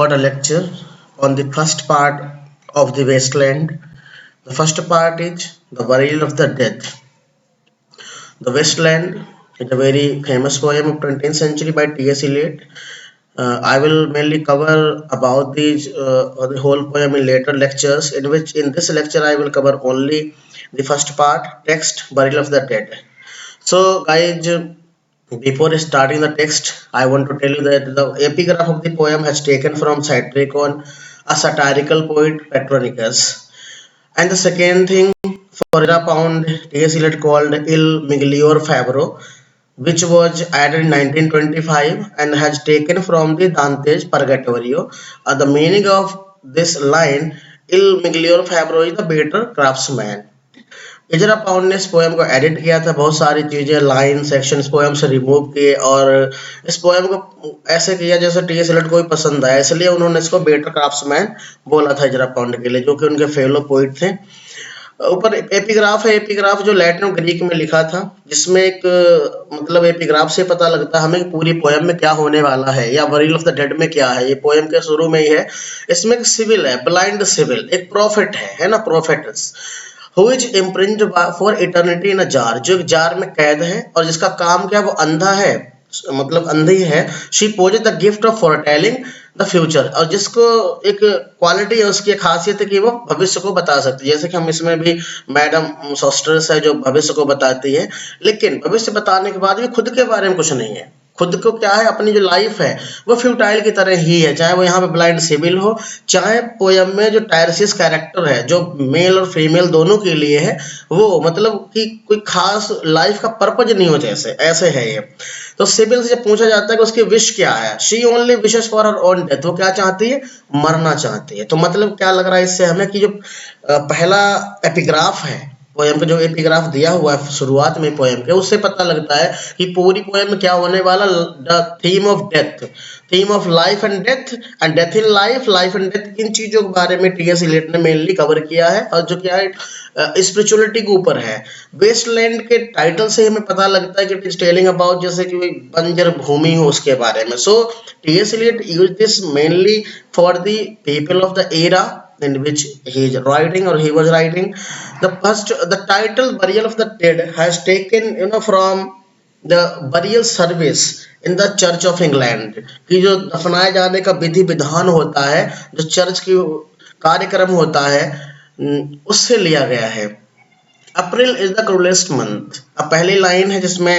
got a lecture on the first part of the wasteland. The first part is the burial of the dead. The wasteland is a very famous poem of 20th century by T.S. Eliot. I will mainly cover about the whole poem in later lectures. In this lecture I will cover only the first part, text, burial of the dead. So, guys, before starting the text, I want to tell you that the epigraph of the poem has taken from Satiricon, a satirical poet Petronicus. And the second thing, for a pound, T.S. Eliot called Il Miglior Fabro, which was added in 1925 and has taken from the Dante's Purgatorio. The meaning of this line, Il Miglior Fabro is the better craftsman. Ezra Pound ने इस poem को edit किया था, बहुत सारी चीजें line section इस poem से रिमूव किए और इस पोएम को ऐसे किया जैसे टी.एस. एलियट को भी पसंद आया, इसलिए उन्होंने इसको बेटर क्राफ्ट्समैन बोला था इजरा पाउंड के लिए, जो कि उनके फेलो पोइट थे। ऊपर एपिग्राफ है, एपिग्राफ जो लैटिन और ग्रीक में लिखा था, जिसमें एक मतलब एपिग्राफ से पता लगता है हमें पूरी पोएम में क्या होने वाला है या बरील ऑफ द डेड में क्या है। ये पोएम के शुरू में ही है। इसमें एक सिविल है, ब्लाइंड सिविल, एक प्रॉफिट है ना, प्रोफेटस who is imprisoned for eternity in a jar, जो एक जार में कैद है और जिसका काम क्या, वो अंधा है, मतलब अंधी है। she possesses the gift of foretelling the future, और जिसको एक क्वालिटी है, उसकी खासियत है कि वो भविष्य को बता सकती है, जैसे कि हम इसमें भी मैडम सोस्टर्स है जो भविष्य को बताती है, लेकिन भविष्य बताने के बाद भी खुद के बारे में कुछ नहीं है। खुद को क्या है, अपनी जो लाइफ है वो फ्यूटाइल की तरह ही है, चाहे वो यहाँ पे ब्लाइंड सिविल हो, चाहे पोयम में जो टायरसिस कैरेक्टर है जो मेल और फीमेल दोनों के लिए है, वो मतलब कि कोई खास लाइफ का पर्पज नहीं हो, जैसे ऐसे है ये। तो सिविल से पूछा जाता है कि उसकी विश क्या है, she only wishes for her own death, वो क्या चाहती है, मरना चाहती है। तो मतलब क्या लग रहा है इससे हमें कि जो पहला एपिग्राफ है पोएम का, जो एपिग्राफ दिया हुआ है शुरुआत में पोएम के, उससे पता लगता है कि पूरी पोएम में क्या होने वाला, the theme of death, theme of life and death and death in life, life and death, इन चीजों के बारे में टी.एस. एलियट ने मेनली कवर किया है, और जो क्या है स्पिरिचुअलिटी के ऊपर है। वेस्टलैंड के टाइटल से हमें पता लगता है कि इट इज टेलिंग अबाउट जैसे कि बंजर भूमि हो उसके बारे में। So T S. Eliot use this mainly for the people of the era in which he is writing or he was writing. The title burial of the dead has taken from the burial service in the Church of England, कि जो दफनाए जाने का विधि विधान होता है, जो church की कार्यक्रम होता है, उससे लिया गया है। April is the cruellest month, अब पहली लाइन है जिसमें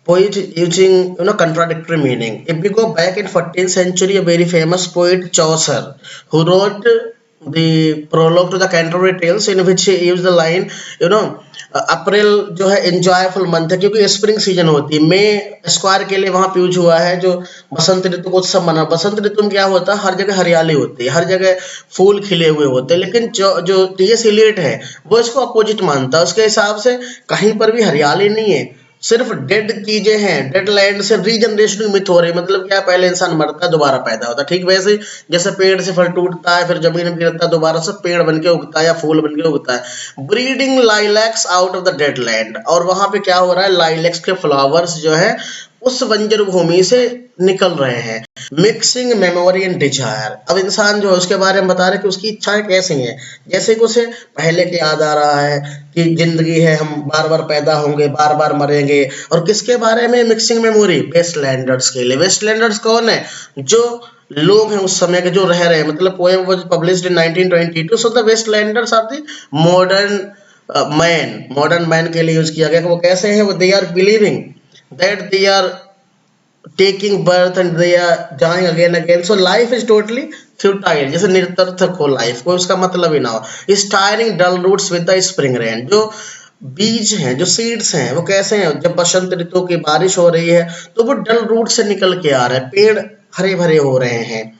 poet using contradictory meaning. If we go back in 14th century, a very famous poet Chaucer, who wrote the prologue to the Canterbury Tales, in which he used the line अप्रैल जो है enjoyful month है, क्योंकि spring season होती है। मई square के लिए वहां पे यूज हुआ है जो बसंत ऋतु को उत्सव मना। बसंत ऋतु में क्या होता है, हर जगह हरियाली होती है, हर जगह फूल खिले हुए होते हैं, लेकिन जो टी.एस. एलियट है वो इसको अपोजिट मानता है। उसके हिसाब से कहीं पर भी हरियाली नहीं है, सिर्फ डेड चीजें हैं, डेड लैंड से रीजनरेशन मिथ हो रही, मतलब क्या, पहले इंसान मरता है दोबारा पैदा होता है, ठीक वैसे जैसे पेड़ से फल टूटता है फिर जमीन में गिरता है, दोबारा से पेड़ बन के उगता है या फूल बन के उगता है। Breeding lilacs out of the dead land, और वहां पे क्या हो रहा है, लाइलैक्स के फ्लावर्स जो है उस बंजर भूमि से निकल रहे हैं। मिक्सिंग मेमोरी एंड डिजायर, अब इंसान जो है उसके बारे में बता रहे कि उसकी इच्छाएं कैसी हैं, जैसे कि उसे पहले की याद आ रहा है कि जिंदगी है, हम बार बार पैदा होंगे, बार बार मरेंगे। और किसके बारे में मिक्सिंग मेमोरी, वेस्टलैंडर्स के लिए। वेस्टलैंडर्स कौन है, जो लोग हैं उस समय के जो रह रहे हैं, मतलब poem was published in 1922, so the wastelanders are the modern man के लिए यूज किया गया। वो कैसे हैं, वो they are believing that they are taking birth and they are dying again, so life is totally futile, जैसे निरर्थक हो लाइफ, कोई उसका मतलब ही ना हो। is tiring dull roots with the spring rain, जो बीज हैं, जो सीड्स हैं, वो कैसे हैं, जब बसंत ऋतु की बारिश हो रही है तो वो डल रूट से निकल के आ रहे हैं, पेड़ हरे भरे हो रहे हैं।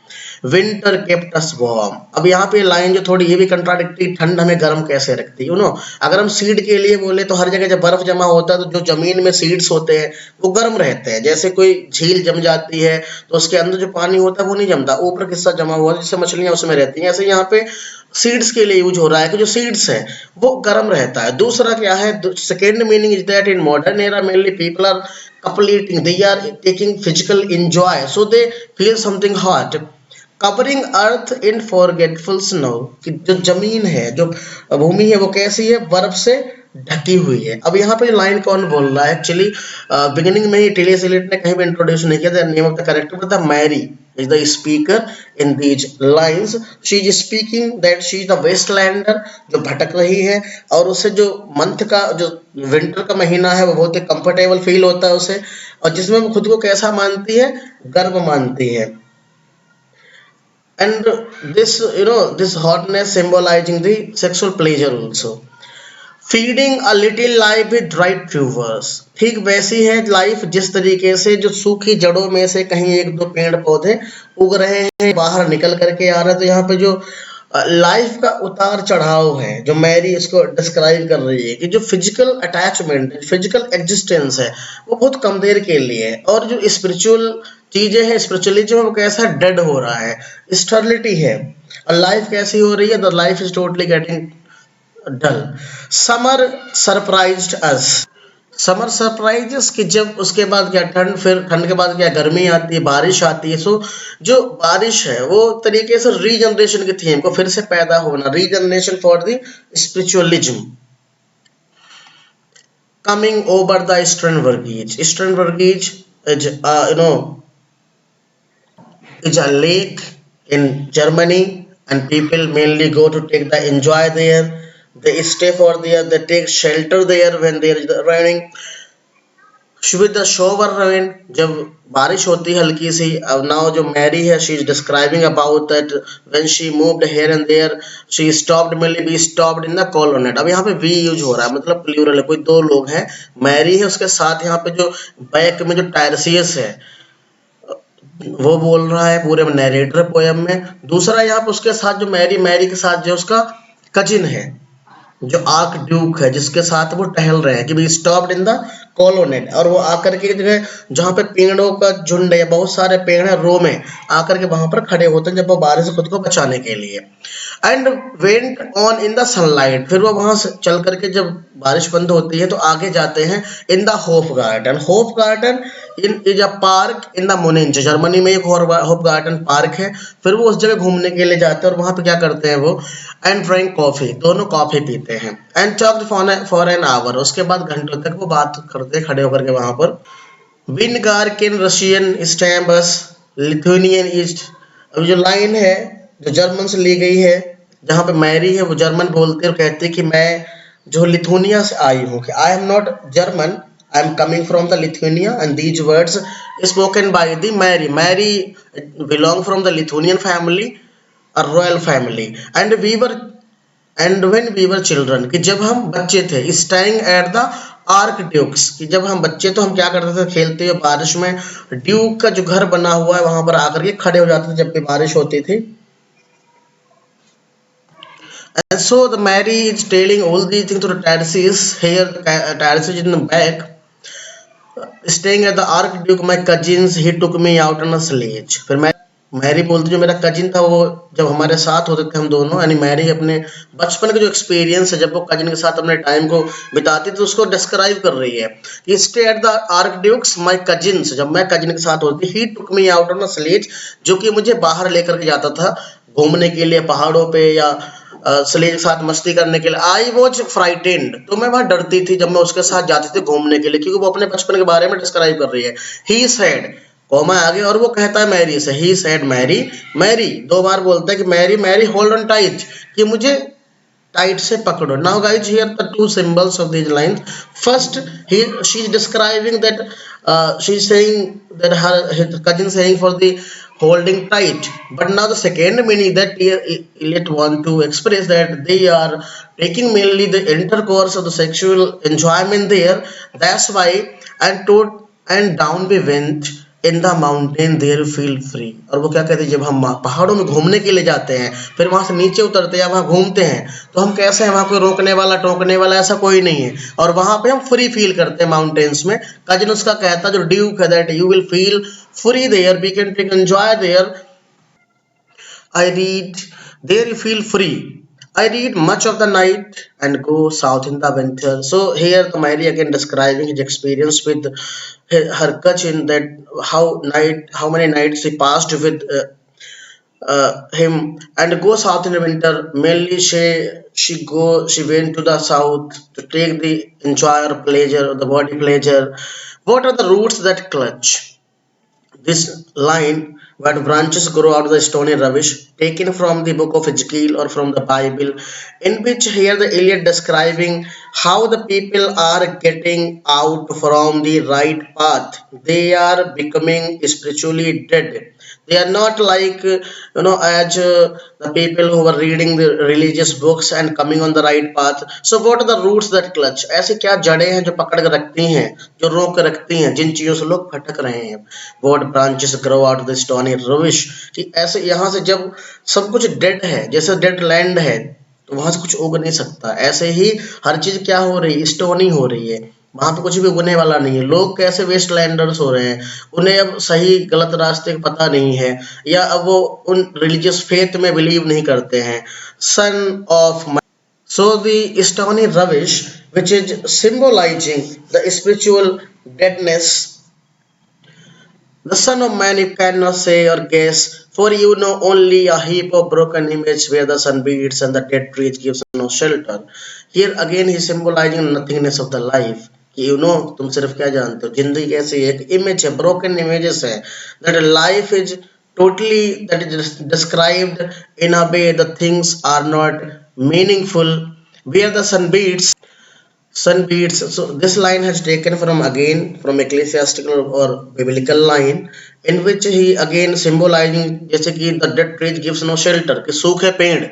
विंटर केप्ट अस वार्म, अब यहाँ पे लाइन जो थोड़ी ये भी कंट्राडिक्टरी, ठंड हमें गर्म कैसे रखती है, अगर हम सीड के लिए बोले तो हर जगह जब बर्फ जमा होता है तो जो जमीन में सीड्स होते हैं वो गर्म रहते हैं। जैसे कोई झील जम जाती है तो उसके अंदर जो पानी होता है वो नहीं जमता, ऊपर किस्सा जमा हुआ जिससे मछलियां उसमें रहती हैं। ऐसे यहाँ पे सीड्स के लिए यूज हो रहा है कि जो सीड्स है वो गर्म रहता है। दूसरा क्या है, second meaning is that in modern era mainly people are completing, they are taking physical enjoy, so they feel something hot. Covering earth in forgetful snow, कि जो जमीन है, जो भूमि है, वो कैसी है, बर्फ से ढकी हुई है। अब यहाँ पे लाइन कौन बोल रहा है? एक्चुअली बिगिनिंग में ही टिलियस एलियट ने कहीं भी इंट्रोड्यूस नहीं किया। The name of the character था Marie is the speaker in these lines. She is speaking that she is the wastelander, जो भटक रही है, और उसे जो मंथ का, जो विंटर का महीना है, वो बहुत ही कंफर्टेबल फील होता है उसे, और जिसमें वो खुद को कैसा मानती है? गर्व मानती है। And this, this hotness symbolizing the sexual pleasure also. Feeding a little life with dried tubers, ठीक वैसी है लाइफ जिस तरीके से जो सूखी जड़ों में से कहीं एक दो पेड़ पौधे उग रहे हैं, बाहर निकल करके आ रहे हैं। तो यहाँ पे जो लाइफ का उतार चढ़ाव है, जो मैरी इसको डिस्क्राइब कर रही है, कि जो फिजिकल अटैचमेंट, फिजिकल एग्जिस्टेंस है, वो बहुत कम देर के लिए है, और जो स्पिरिचुअल चीजें हैं, स्पिरिचुअलिज्म वो कैसा डेड हो रहा है, स्टर्लिटी है, और लाइफ कैसी हो रही है? The life is totally getting dull. Summer surprised us, summer surprises, कि जब उसके बाद क्या ठंड, फिर ठंड के बाद क्या गर्मी आती है, बारिश आती है। सो जो बारिश है वो तरीके से रीजनरेशन की थीम को फिर से पैदा होना, regeneration for the spiritualism. Coming over the eastern वर्गीज, ईस्टर्न वर्गीज is is a lake in Germany, and people mainly go to take the enjoy there. They stay for there, they take shelter there when there is raining. With the shower rain, जब बारिश होती है हल्की सी। अब now जो Marie है, she is describing about that when she moved here and there, she stopped, mainly be stopped in the colonnade. अब यहाँ पे वी यूज हो रहा है, मतलब प्लूरल है, कोई दो लोग हैं, मैरी है, उसके साथ यहाँ पे जो बैक में जो टायरसियस है वो बोल रहा है पूरे नैरेटर पोयम में। दूसरा यहाँ पे उसके साथ जो मैरी के साथ जो उसका कजिन है, जो आर्क ड्यूक है, जिसके साथ वो टहल रहे हैं, कि भी स्टॉप्ड इन द कॉलोनेट, और वो आकर के जगह जहाँ पे पेड़ों का झुंड है, बहुत सारे पेड़ है, रो में आकर के वहां पर खड़े होते हैं, जब वो बारिश से खुद को बचाने के लिए। And went on in the sunlight, फिर वो वहां से चल करके जब बारिश बंद होती है तो आगे जाते हैं in the Hof garden. Hof garden in is a park in the Munich, Germany में एक होफ गार्डन पार्क है। फिर वो उस जगह घूमने के लिए जाते हैं, और वहां पे क्या करते हैं वो? एंड ड्रिंक कॉफी, दोनों कॉफी पीते हैं। And talked for an hour, उसके बाद घंटों तक वो बात करते हैं खड़े होकर के वहां पर। विनगार्किन रशियन स्टैम्बस लिथुनियन ईस्ट, अब जो लाइन है जो जर्मन से ली गई है, जहाँ पे मैरी है वो जर्मन बोलते हैं और कहती है कि मैं जो लिथुनिया से आई हूँ, कि I am not German, I am coming from the Lithuania, and these words spoken by the Marie. Marie belong from the Lithuanian family, a royal family, and we were and when we were children, कि जब हम बच्चे थे, staying at the archduke's, कि जब हम बच्चे तो हम क्या करते थे? खेलते हुए बारिश में ड्यूक का जो घर बना हुआ है वहां पर आकर के खड़े हो जाते थे जब भी बारिश होती थी। And so the Mary is telling all these things to the Tarsis. Here, Tarsis in the back, staying at the Archduke, my cousins, he took me out on a sledge. फिर मैरी बोलती, जो मेरा cousin था वो जब हमारे साथ होते थे हम दोनों, यानी मैरी अपने बचपन का जो एक्सपीरियंस है, जब वो कजिन के साथ अपने टाइम को बिताती थी, उसको डिस्क्राइब कर रही है कि stay at the archduke's my cousins, जब मैं कजिन के साथ होती, he took me out on a sledge, जो कि मुझे बाहर लेकर के जाता था घूमने के लिए पहाड़ों पे, या स्लेज के साथ मस्ती करने के लिए। आई वॉज फ्राइटेंड, तो मैं वहां डरती थी जब मैं उसके साथ जाती थी घूमने के लिए, क्योंकि वो अपने बचपन के बारे में डिस्क्राइब कर रही है। ही सेड, कॉमा आगे, और वो कहता है मैरी से, ही सेड मैरी, मैरी दो बार बोलता है कि Marie, Marie hold on tight, कि मुझे टाइट से पकड़ो। Now guys here the two symbols of these lines. First she is describing that, she is saying that her cousin saying for the holding tight, but now the second meaning that Eliot want to express that they are taking mainly the intercourse of the sexual enjoyment there, that's why, and down we went in the mountain there feel free. और वो क्या कहते हैं, जब हम पहाड़ों में घूमने के लिए जाते हैं, फिर वहां से नीचे उतरते हैं, वहां घूमते हैं, तो हम कैसे हैं? वहां कोई रोकने वाला टोकने वाला ऐसा कोई नहीं है, और वहां पे हम फ्री फील करते हैं माउंटेन्स में। कजिन उसका कहता जो ड्यूक है, that you will feel free there, we can take enjoy there. I read there you feel free, I read much of the night and go south in the winter. So here the Mary again describing his experience with her coach in that how many nights he passed with him and go south in the winter. Mainly she went to the south to take the enjoy or pleasure or the body pleasure. What are the roots that clutch? This line, "What branches grow out of the stony rubbish," taken from the book of Ezekiel or from the Bible, in which here the Iliad describing how the people are getting out from the right path. They are becoming spiritually dead. They are not like as the people who were reading the religious books and coming on the right path. So what are the roots that clutch? ऐसे क्या जड़ें हैं जो पकड़ के रखती हैं, जो रोक के रखती हैं, जिन चीजों से लोग भटक रहे हैं? What branches grow out of the stony rubbish, कि ऐसे यहाँ से जब सब कुछ डेड है, जैसे डेड लैंड है, तो वहां से कुछ उग नहीं सकता। ऐसे ही हर चीज क्या हो रही है, स्टोनी हो रही है, वहां पे कुछ भी उगने वाला नहीं है। लोग कैसे वेस्ट लैंडर्स हो रहे हैं, उन्हें अब सही गलत रास्ते का पता नहीं है, या अब वो उन रिलीजियस फेथ में बिलीव नहीं करते हैं। Son of so the stony rubbish, which is symbolizing the spiritual deadness. The Son of Man you cannot say or guess, for you know only a heap of broken image where the sun beats and the dead trees gives no shelter. Here again he is symbolizing nothingness of the life. कि you know तुम सिर्फ क्या जानते हो, जिंदगी कैसी है, एक इमेज है, ब्रोकन इमेजेस है, that life is totally that is described in a way the things are not meaningful where the sun beats. Sun beats. So this line has taken from again from ecclesiastical or biblical line, in which he again symbolizing जैसे कि the dead trees gives no shelter, कि सूखे पेड़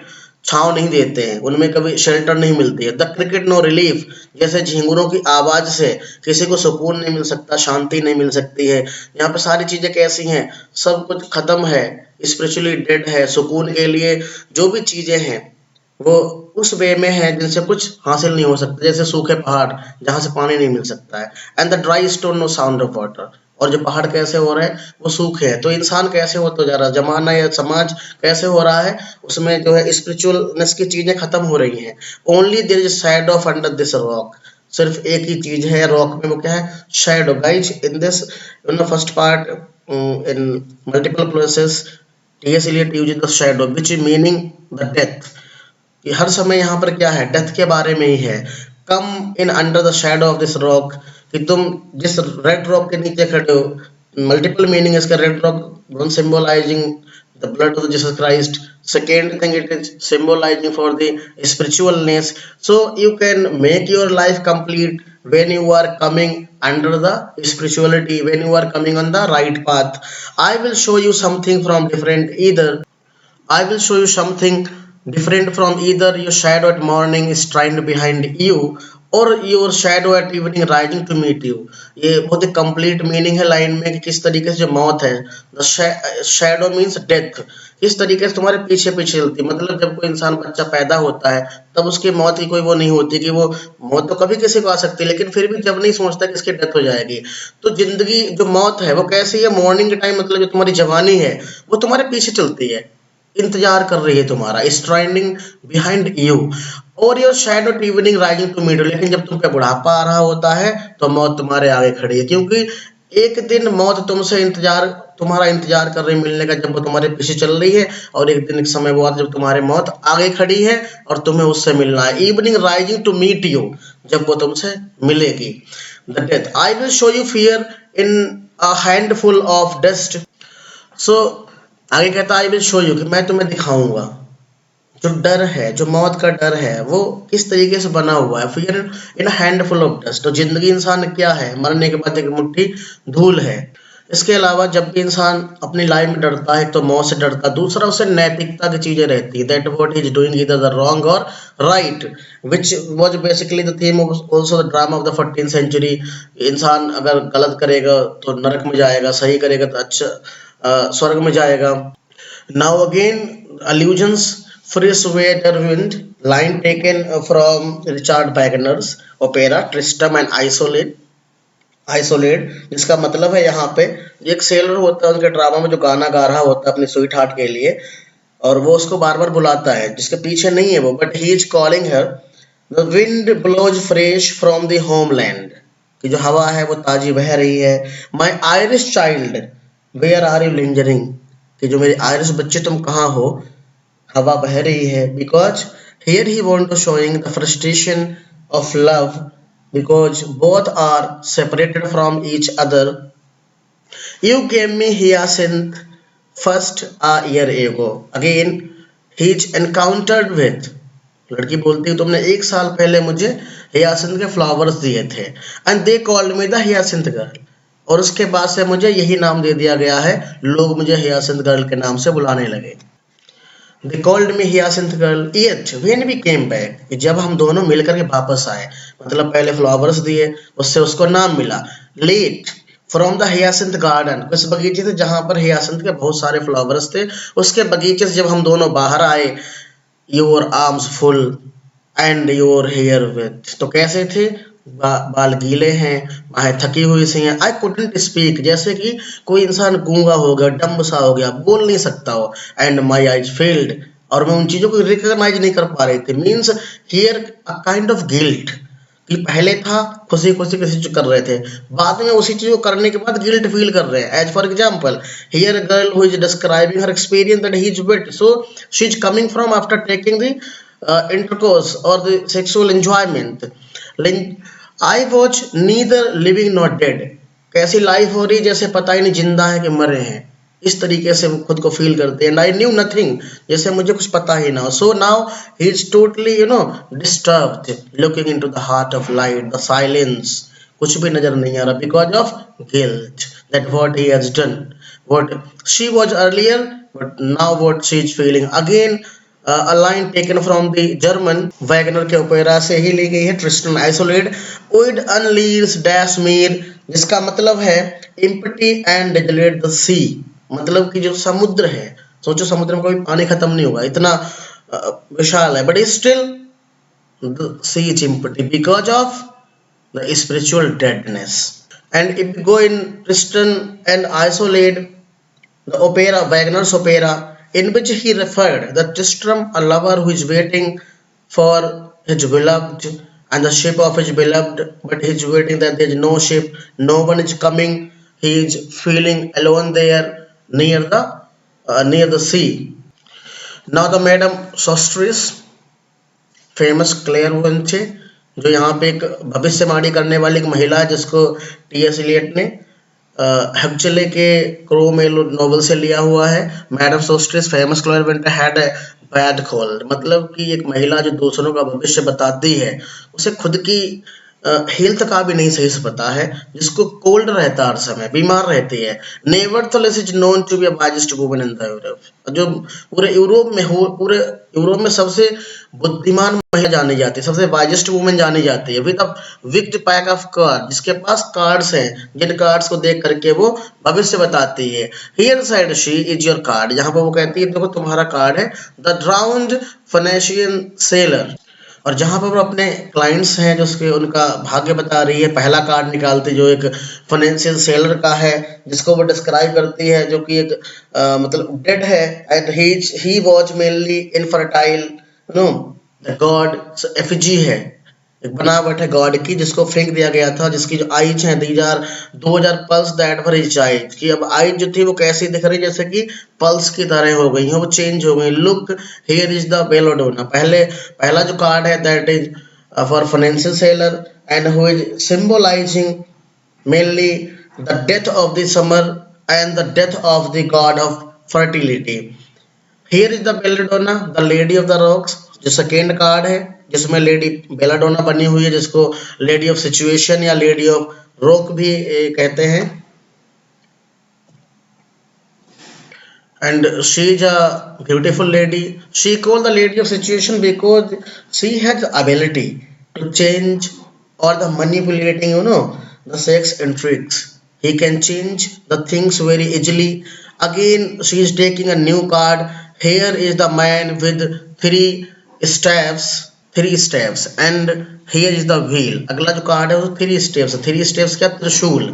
छांव नहीं देते हैं, उनमें कभी शेल्टर नहीं मिलती है। द क्रिकेट नो रिलीफ, जैसे झिंगुरों की आवाज से किसी को सुकून नहीं मिल सकता, शांति नहीं मिल सकती है। यहाँ पे सारी चीजें कैसी हैं, सब कुछ खत्म है, स्पिरिचुअली डेड है। सुकून के लिए जो भी चीजें हैं वो उस वे में है जिनसे कुछ हासिल नहीं हो सकता, जैसे सूखे पहाड़ जहां से पानी नहीं मिल सकता है। And the dry stone no sound of water, और जो पहाड़ कैसे हो रहे हैं, वो सूखे हैं। तो इंसान कैसे होता जा रहा है, जमाना या समाज कैसे हो रहा है, उसमें जो है स्पिरिचुअलनेस की चीजें खत्म हो रही हैं। Only there is shadow of under this rock, सिर्फ एक ही चीज है रॉक में, वो क्या है, shadow. Guys in this first part in multiple places TS Eliot use the shadow which meaning the death, कि हर समय यहाँ पर क्या है, डेथ के बारे में ही है। Come in under the shadow of this rock, कि तुम जिस रेड रॉक के नीचे खड़े हो, मल्टीपल मीनिंग इसका। Red rock one symbolising the blood of Jesus Christ, second thing it is symbolising for the spiritualness. So you can make your life complete when you are coming under the spirituality, when you are coming on the right path. I will show you something from different either I will show you something different from either your shadow at morning is trained behind you or your shadow at evening rising to meet you. ये बहुत ही complete meaning है line में, कि किस तरीके से जो मौत है, द शैडो मीन्स डेथ, किस तरीके से तुम्हारे पीछे पीछे चलती है। मतलब जब कोई इंसान बच्चा पैदा होता है तब उसकी मौत की कोई वो नहीं होती, कि वो मौत तो कभी किसी को आ सकती है, लेकिन फिर भी जब नहीं सोचता कि इसकी डेथ हो जाएगी। तो जिंदगी जो मौत है वो कैसी है, मॉर्निंग के टाइम, मतलब जो तुम्हारी जवानी है वो तुम्हारे पीछे चलती है, इंतजार कर रही है तुम्हारा, स्ट्राइडिंग बिहाइंड यू, और your shadow evening rising to meet you. लेकिन जब तुम पे बुढ़ापा आ रहा होता है तो मौत तुम्हारे आगे खड़ी है, क्योंकि एक दिन मौत तुमसे तुम्हारा इंतजार कर रही मिलने का, जब वो तुम्हारे पीछे चल रही है, और एक दिन एक समय वो आता जब तुम्हारी मौत आगे खड़ी है और तुम्हें उससे मिलना है। Evening rising to meet you, जब वो तुमसे मिलेगी। The death, I will show you fear in a handful of dust. So आगे कहता है आई विल शो यू, कि मैं तुम्हें दिखाऊंगा जो डर है, जो मौत का डर है, वो किस तरीके से बना हुआ है। Fear in handful of dust, तो जिंदगी इंसान क्या है, मरने के बाद एक मुट्ठी धूल है। इसके अलावा जब भी इंसान अपनी लाइफ में डरता है, तो मौत से डरता, दूसरा उसे नैतिकता की चीजें रहती है, that what he is doing इधर द रॉन्ग और right, which was basically the theme of also the drama of the 14th century. इंसान अगर गलत करेगा तो नरक में जाएगा, सही करेगा तो अच्छा स्वर्ग में जाएगा। Now again allusions, fresh weather wind, line taken from Richard Wagner's opera Tristram and Isolde, जिसका मतलब है यहाँ पे एक सेलर होता है, उनके ड्रामा में जो गाना गा रहा होता है अपनी स्वीट हार्ट के लिए, और वो उसको बार बार बुलाता है, जिसके पीछे नहीं है वो, but he is calling her. The wind blows fresh from the homeland, कि जो हवा है वो ताजी बह रही है। My Irish child where are you lingering, कि जो मेरे आयरिश बच्चे तुम कहाँ हो, हवा बह रही है। Because here he want to showing the frustration of love, because both are separated from each other. You gave me hyacinth first a year ago, again he is encountered with, लड़की बोलती है तुमने 1 साल पहले मुझे hyacinth के flowers दिए थे, and they called me the hyacinth girl, और उसके बाद से मुझे यही नाम दे दिया गया है, लोग मुझे hyacinth गर्ल के नाम से बुलाने लगे। They called me hyacinth girl yet when we came back, कि जब हम दोनों मिलकर के वापस आए, मतलब पहले फ्लावर्स दिए, उससे उसको नाम मिला। Late from the hyacinth garden, उस बगीचे से जहां पर hyacinth के बहुत सारे फ्लावर्स थे, उसके बगीचे से जब हम दोनों बाहर आए। Your arms full and your hair with, तो कैसे थे, बाल गीले हैं, बाहें थकी हुई सी हैं। आई कुडंट स्पीक, जैसे कि कोई इंसान गूंगा हो गया, डम्ब सा हो गया, बोल नहीं सकता हो। एंड माई आईज फेल्ड, और मैं उन चीजों को रिकॉग्नाइज नहीं कर पा रही थी। Means here a kind of guilt, कि पहले था खुशी खुशी किसी चीज कर रहे थे, बाद में उसी चीज को करने के बाद गिल्ट फील कर रहे हैं। As for example here a girl who is describing her experience that he is wet, so she is coming from after taking the intercourse or the sexual enjoyment. I watch neither living nor dead, कैसी life हो रही जैसे पता ही नहीं जिंदा है कि मरे हैं, इस तरीके से वो खुद को फील करते हैं। आई न्यू नथिंग, जैसे मुझे कुछ पता ही ना हो। So now he is totally disturbed, looking into the heart of light, the silence, कुछ भी नजर नहीं आ रहा, because of guilt that what he has done, what she was earlier, but now what she is feeling. Again a line taken from the German Wagner के opera से ही ली गई है, Tristan isolate ओइड अनलीव्स dash Mir, जिसका मतलब है एम्प्टी एंड डेजोलेट द सी, मतलब कि जो समुद्र है, सोचो समुद्र में कभी पानी खत्म नहीं होगा, इतना विशाल है, but still the sea is empty because of the spiritual deadness. And if we go in Tristan and Isolde, the opera, Wagner's opera, in which he referred the Tristram, a lover who is waiting for his beloved and the ship of his beloved, but he is waiting that there is no ship, no one is coming, he is feeling alone there near the sea. Now the Madame Sostris, famous clairvoyant, जो यहाँ पे एक भविष्यवाणी करने वाली एक महिला है, जिसको टी.एस. इलियट ने हक्चले के क्रो में नोवेल से लिया हुआ है। Madame Sostris famous clairvoyant had a bad cold, मतलब कि एक महिला जो दूसरों का भविष्य बताती है, उसे खुद की हेल्थ का भी नहीं सही से पता है, जिसको कोल्ड रहता है, हर समय बीमार रहती है। Nevertheless is known to be a wisest woman in the Europe, जो पूरे यूरोप में सबसे बुद्धिमान महिला जानी जाती है, सबसे वाइजेस्ट वुमन जानी जाती है, with a wicked pack of card, जिसके पास कार्ड्स हैं, जिन कार्ड्स को देख करके वो भविष्य बताती है। Here side she is your card, जहां पर वो कहती है देखो तुम्हारा कार्ड है। द ड्राउन्ड फिनेंशियन सेलर, और जहां पर वो अपने क्लाइंट्स हैं जो उसके उनका भाग्य बता रही है, पहला कार्ड निकालती जो एक फाइनेंशियल सेलर का है, जिसको वो डिस्क्राइब करती है, जो कि एक मतलब डेड है, and he was mainly infertile, the God effigy है, एक बनावट है गॉड की, जिसको फेंक दिया गया था, जिसकी जो आईज हैं 2000 pulse that were his eyes, कि अब आईज जो थी वो कैसी दिख रही, जैसे कि पल्स की तरह हो गई हैं, वो चेंज हो गई। Look here is the belladonna, पहला जो कार्ड है that is for financial seller and who is symbolising mainly the death of the summer and the death of the God of fertility. Here is the belladonna, the lady of the rocks, जो second card है, जिसमें lady belladonna बनी हुई है, जिसको lady of situation या lady of rock भी कहते हैं। And she is a beautiful lady, she called the lady of situation because she has ability to change और the manipulating the sex intrigues, he can change the things very easily. Again she is taking a new card. Here is the man with three steps and here is the wheel. अगला जो card है वो three steps क्या, त्रिशूल,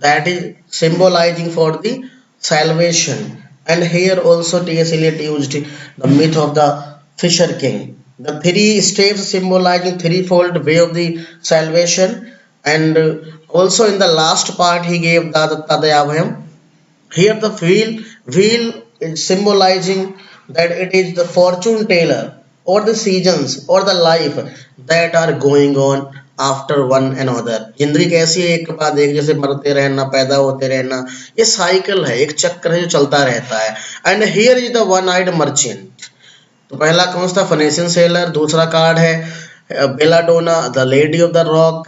that is symbolizing for the salvation And here also T.S. Eliot used the myth of the Fisher King. The three staves symbolizing threefold way of the salvation, and also in the last part he gave the Tadayavayam. Here the wheel is symbolizing that it is the fortune teller or the seasons or the life that are going on after one another. जिंदगी कैसी है, एक के बाद एक, जैसे मरते रहना, पैदा होते रहना, ये साइकिल है, एक चक्र है जो चलता रहता है. And here is the one eyed merchant. तो पहला कौन सा, फिनेंशियल सेलर. दूसरा कार्ड है Belladonna the lady of the rock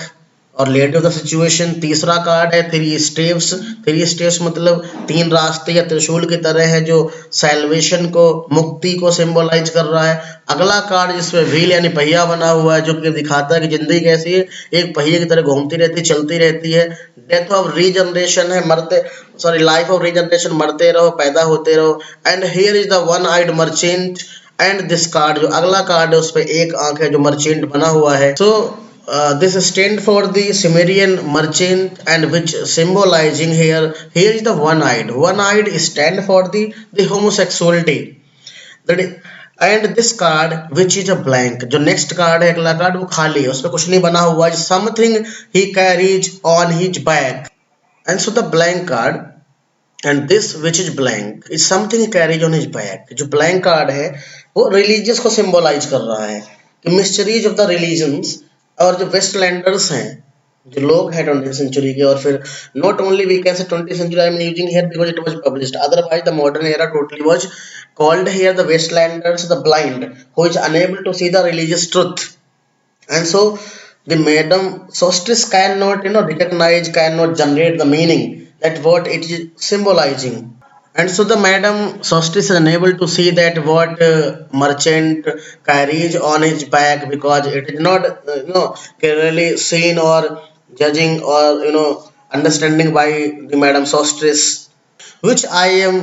और लेडी ऑफ द सिचुएशन. तीसरा कार्ड है थ्री स्टेप्स. थ्री स्टेप्स मतलब तीन रास्ते या त्रिशूल की तरह है, जो सैल्वेशन को, मुक्ति को सिंबलाइज कर रहा है. अगला कार्ड जिसमें व्हील यानी पहिया बना हुआ है, जो कि दिखाता है कि जिंदगी कैसी है, एक पहिए की तरह घूमती रहती, चलती रहती है. डेथ ऑफ रीजनरेशन है, मरते, सॉरी, लाइफ ऑफ रीजनरेशन, मरते रहो, पैदा होते रहो. And here is the one eyed merchant. And this card, जो अगला कार्ड है उस पर एक आंख है, जो मर्चेंट बना हुआ है. सो this stand for the Sumerian merchant, and which symbolizing here is the one eyed stand for the homosexuality. That is, and this card which is a blank, जो next card है, अगला कार्ड वो खाली है, उस पर कुछ नहीं बना हुआ है. Something he carries on his back. And so the blank card and this which is blank is something he carries on his back. जो blank card है वो religious को symbolize कर रहा है कि mysteries of the religions. और जो वेस्टलैंडर्स हैं, जो लोग हैं 20th सेंचुरी के, और फिर not only we can say 20th century, I am using here because it was published, otherwise the modern era totally was called here the wastelanders, the blind who is unable to see the religious truth. And so the Madame Sostis can not recognize, can not generate the meaning that what it is symbolizing. And so the Madam Solstice is unable to see that what merchant carries on his back, because it is not clearly seen or judging or understanding by the Madam Solstice, which I am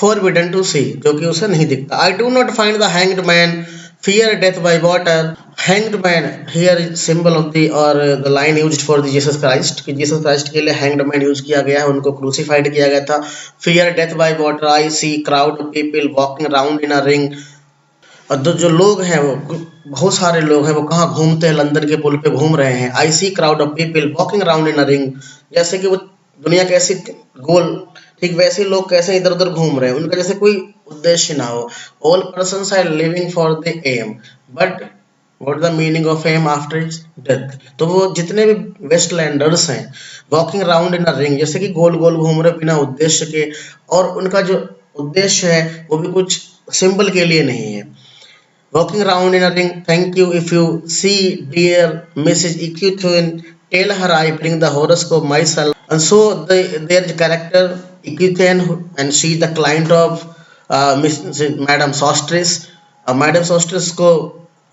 forbidden to see, जो कि उसे नहीं दिखता. I do not find the hanged man fear death by water. Hanged man here is symbol of the or the line used for the Jesus Christ, कि Jesus Christ के लिए hanged man use किया गया है, उनको crucified किया गया था. Fear death by water. I see crowd of people walking around in a ring. और जो लोग हैं, वो बहुत सारे लोग हैं, वो कहाँ घूमते हैं, लंदन के पुल पे घूम रहे हैं. I see crowd of people walking around in a ring. जैसे कि वो दुनिया कैसी गोल, ठीक वैसे लोग कैसे इधर उधर घूम रहे हैं, उनका जैसे कोई उद्देश्य ना हो. All persons are living for the aim, but what the meaning of aim after its death. तो वो जितने भी वेस्टलैंडर्स हैं, walking around in a ring, जैसे कि गोल गोल घूम रहे बिना उद्देश्य के, और उनका जो उद्देश्य है वो भी कुछ सिंबल के लिए नहीं है. Walking around in a ring. Thank you. If you see dear Mrs. Equitone, tell her I bring the horoscope myself. And so their character Equitone, and she is the client of Madam Solstice. Madam Solstice को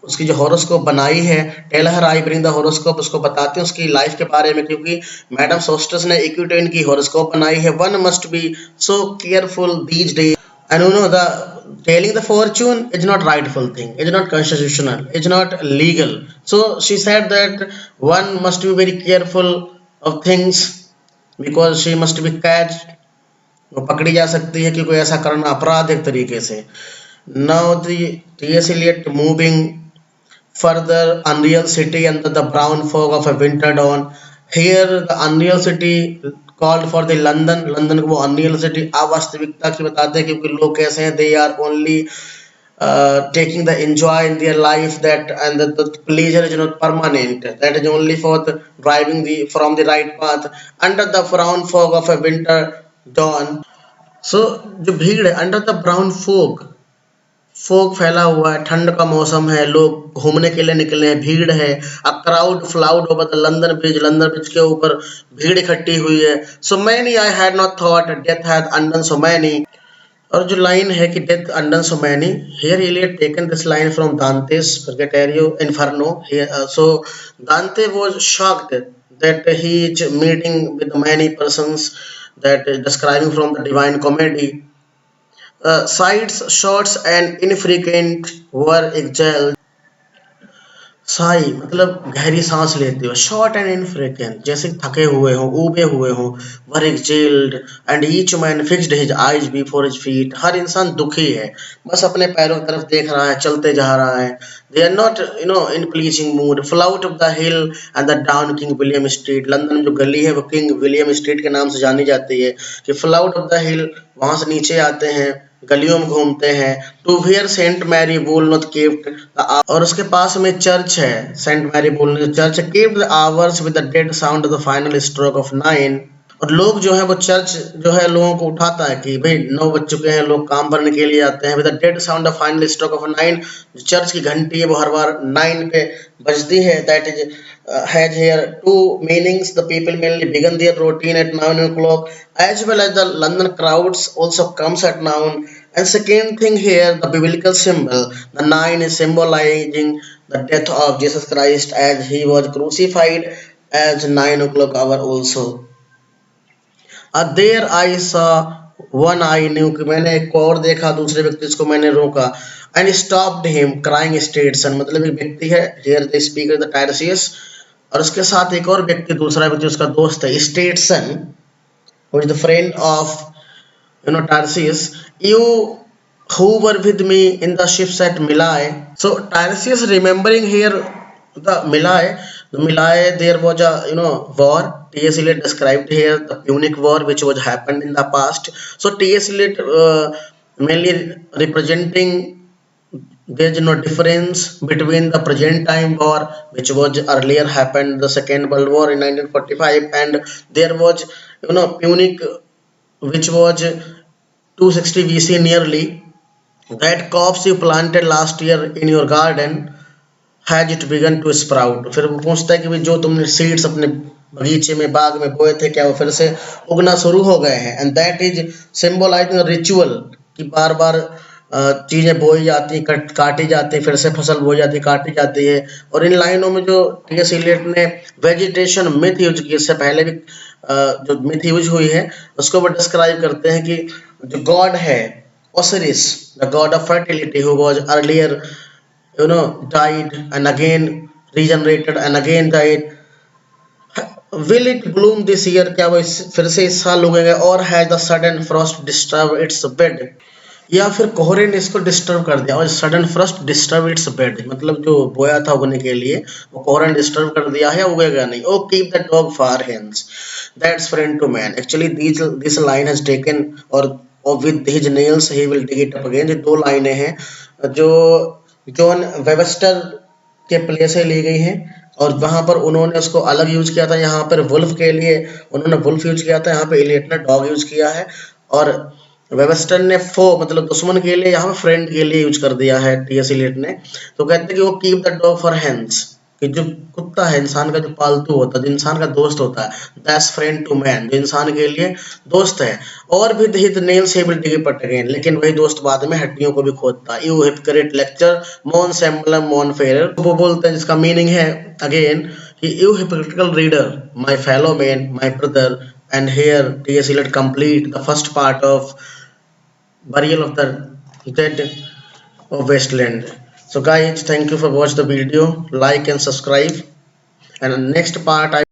उसकी जो horoscope बनाई है, tell her I bring the horoscope, उसको बताते हैं उसकी life के बारे में, क्योंकि मैडम सोस्टस ने इक्विटेन की हॉरोस्कोप बनाई है. One must be so careful these days, and the telling the fortune is not rightful thing, is not constitutional, is not legal. So she said that one must be very careful of things because she must be catched, वो पकड़ी जा सकती है क्योंकि ऐसा करना अपराध एक तरीके से. Now the T.S. Eliot moving further, unreal city under the brown fog of a winter dawn. Here the unreal city called for the London को वो unreal city अवास्तविकता की बताते हैं, क्योंकि लोग कैसे हैं, they are only taking the enjoy in their life, that and the pleasure is not permanent, that is only for the driving from the right path under the brown fog of a winter dawn. So जो भीड़ है, under the brown fog फैला हुआ है, ठंड का मौसम है, लोग घूमने के लिए निकले हैं, भीड़ है. A crowd flowed over the London bridge के ऊपर भीड़ इकट्ठी हुई है. So many I had not thought death had undone so many. और जो लाइन है कि death undone so many, here Eliot taken this line from Dante's Purgatorio Inferno. So Dante was shocked that he is meeting with many persons, that is describing from the Divine Comedy. Sights, shorts and infrequent were exiled. Sai मतलब गहरी सांस लेते हो, short and infrequent, जैसे थके हुए हो, ऊबे हुए हो, were exhaled and each man fixed his eyes before his feet, हर इंसान दुखी है, बस अपने पैरों की तरफ देख रहा है, चलते जा रहा है। They are not in pleasing mood, flow out of the hill and the down King William Street, London में जो गली है वो किंग विलियम स्ट्रीट के नाम से जानी जाती है, कि flow out of the hill, वहां से नीचे आते हैं, गलियों में घूमते हैं, to where Saint Mary Woolnoth kept, और उसके पास में चर्च है, Saint Mary Woolnoth church, keep the hours with the dead sound of the final stroke of 9, और लोग जो है वो चर्च जो है लोगों को उठाता है कि भाई 9 बज चुके हैं, लोग काम करने के लिए आते हैं, with the dead sound of final stroke of 9, जो चर्च की घंटी है वो हर बार 9 पे बजती है, that is has here two meanings. The people mainly begin their routine at 9 o'clock, as well as the London crowds also comes at 9. And second thing here, the biblical symbol, the 9 is symbolizing the death of Jesus Christ as he was crucified as 9 o'clock hour also. There I saw one, I knew, कि मैंने एक को और देखा, दूसरे व्यक्ति जिसको मैंने रोका, and stopped him crying Stetson, मतलब एक व्यक्ति है, हियर द स्पीकर द टायरसियस, और उसके साथ एक और व्यक्ति, दूसरा व्यक्ति उसका दोस्त है Stetson, who is the friend of Tarsius, you who were with me in the ships at Milai. So Tiresias remembering here the Milai. The Milai, there was a war. T.S. Eliot described here the Punic War which was happened in the past. So T.S. Eliot mainly representing there is no difference between the present time war which was earlier happened, the Second World War in 1945, and there was Punic which was 260 BC nearly. That crops you planted last year in your garden has it began to sprout, फिर वो पूछता है कि भाई जो तुमने seeds अपने बगीचे में बाग में बोए थे क्या वो फिर से उगना शुरू हो गए हैं, and that is symbolising ritual, कि बार बार चीज़ें बोई जाती, काटी जाती, फिर से फसल बोई जाती, काटी जाती है। और इन लाइनों में जो टी.एस. इलियट ने वेजिटेशन मिथ यूज की, इससे पहले भी जो मिथ यूज हुई है उसको वो डिस्क्राइब करते हैं कि जो गॉड है Osiris, the God of fertility, who was earlier died and again regenerated and again died, will it bloom this year, क्या वो फिर से इस साल उगेगा, और has the sudden frost disturbed its bed, या फिर कोहरे ने इसको डिस्टर्ब कर दिया, और sudden Frost disturb it's bed, मतलब जो बोया था उगने के लिए वो कोहरे ने डिस्टर्ब कर दिया है, उगेगा नहीं। O keep the dog far hence that's friend to man, actually this line has taken or with his nails he will dig it up again, ये दो लाइनें हैं जो जॉन वेबस्टर के प्ले से ली गई हैं, और वहां पर उन्होंने उसको अलग यूज किया था, यहाँ पर वुल्फ के लिए उन्होंने वुल्फ यूज किया था, यहाँ पे इलियट ने डॉग यूज किया है, और वेबस्टर ने फो मतलब दुश्मन के लिए, यहाँ पे फ्रेंड के लिए यूज कर दिया है टी.एस. इलियट ने। तो कहते हैं कि वो keep the dog for hands, कि जो कुत्ता है इंसान का जो पालतू होता है, जो इंसान का दोस्त होता है, दैट्स फ्रेंड टू मैन, जो इंसान के लिए दोस्त है, और भी his nails he will dig it again, लेकिन वही दोस्त बाद में हड्डियों को भी खोदता है। यू हिपोक्रेट लेक्चर मॉन सैम्बलम मॉन फेरर, वो बोलते हैं जिसका मीनिंग है अगेन कि you hypocritical reader my fellow man my brother, and here TS. Eliot complete the first part of burial of the dead of Westland. So guys, thank you for watch the video, like and subscribe, and next part I